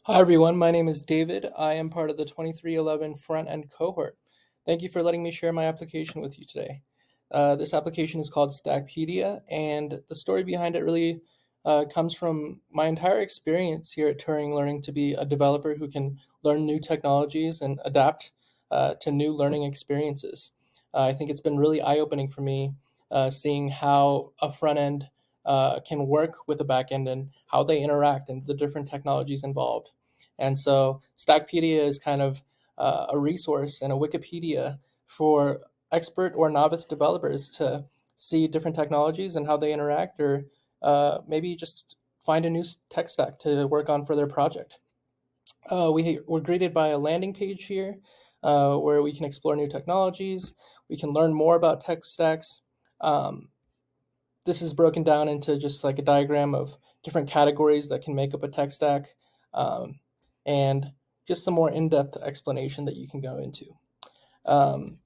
Hi everyone, my name is David. I am part of the 2311 front end cohort. Thank you for letting me share my application with you today. This application is called StackPedia, and the story behind it really comes from my entire experience here at Turing, learning to be a developer who can learn new technologies and adapt to new learning experiences. I think it's been really eye-opening for me seeing how a front end can work with a back end and how they interact and the different technologies involved. And so StackPedia is kind of a resource and a Wikipedia for expert or novice developers to see different technologies and how they interact, or maybe just find a new tech stack to work on for their project. We're greeted by a landing page here where we can explore new technologies. We can learn more about tech stacks. Um, this is broken down into just like a diagram of different categories that can make up a tech stack, um, and just some more in-depth explanation that you can go into.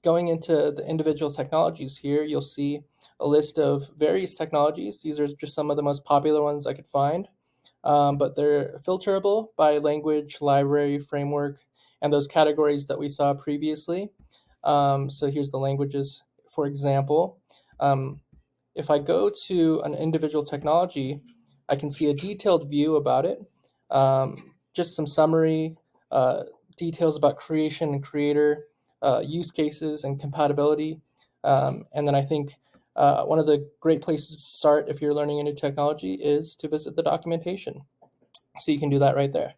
Going into the individual technologies here, you'll see a list of various technologies. These are just some of the most popular ones I could find, but they're filterable by language, library, framework, and those categories that we saw previously. So here's the languages, for example. Um, if I go to an individual technology, I can see a detailed view about it, just some summary details about creation and creator, use cases and compatibility. And then I think one of the great places to start if you're learning a new technology is to visit the documentation. So you can do that right there.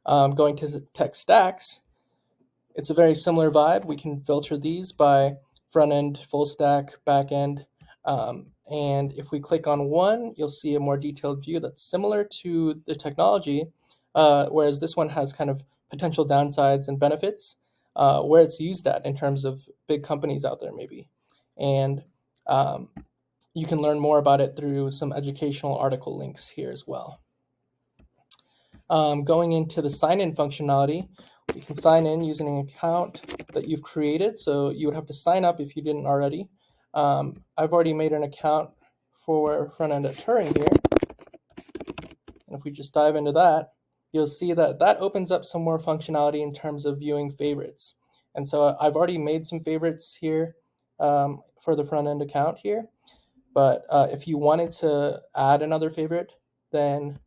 Going to the tech stacks, it's a very similar vibe. We can filter these by front end, full stack, back end. And if we click on one, you'll see a more detailed view that's similar to the technology, whereas this one has kind of potential downsides and benefits, where it's used at in terms of big companies out there, maybe. And um, you can learn more about it through some educational article links here as well. Going into the sign-in functionality, you can sign in using an account that you've created. So you would have to sign up if you didn't already. I've already made an account for front end at Turing here. And if we just dive into that, you'll see that that opens up some more functionality in terms of viewing favorites. And so I've already made some favorites here for the front end account here. But if you wanted to add another favorite, then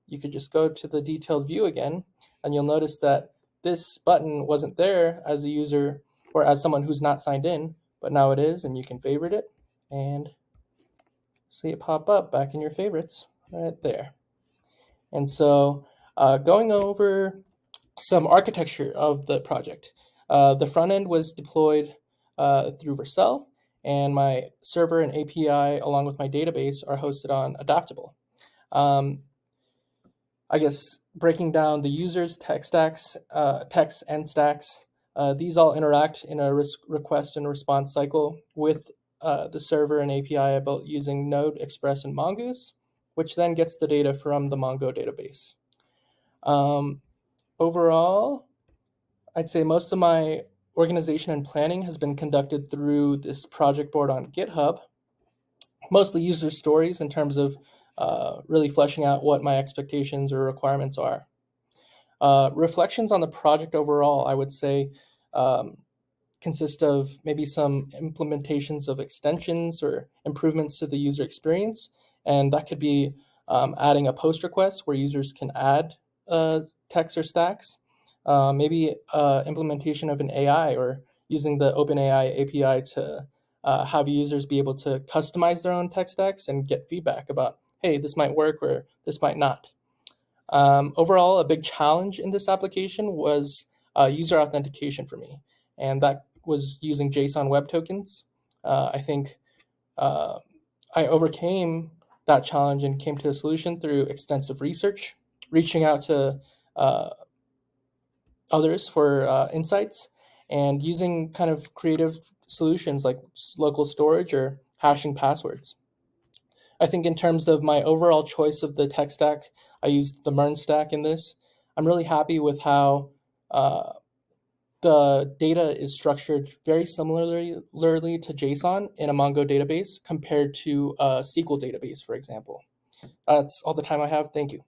you could just go to the detailed view again, and you'll notice that this button wasn't there as a user or as someone who's not signed in, but now it is, and you can favorite it and see it pop up back in your favorites right there. And so going over some architecture of the project. The front end was deployed through Vercel, and my server and API, along with my database, are hosted on Adaptable. I guess breaking down the users, tech stacks, techs and stacks, these all interact in a request and response cycle with the server and API I built using Node, Express, and Mongoose, which then gets the data from the Mongo database. Overall, I'd say most of my organization and planning has been conducted through this project board on GitHub, mostly user stories in terms of really fleshing out what my expectations or requirements are. Reflections on the project overall, I would say, consist of maybe some implementations of extensions or improvements to the user experience. And that could be adding a post request where users can add text or stacks. Maybe implementation of an AI or using the OpenAI API to have users be able to customize their own tech stacks and get feedback about, hey, this might work or this might not. Overall, a big challenge in this application was user authentication for me, and that was using JSON Web Tokens. I think I overcame that challenge and came to a solution through extensive research, reaching out to others for insights, and using kind of creative solutions like local storage or hashing passwords. I think in terms of my overall choice of the tech stack, I used the MERN stack in this. I'm really happy with how the data is structured very similarly to JSON in a Mongo database compared to a SQL database, for example. That's all the time I have. Thank you.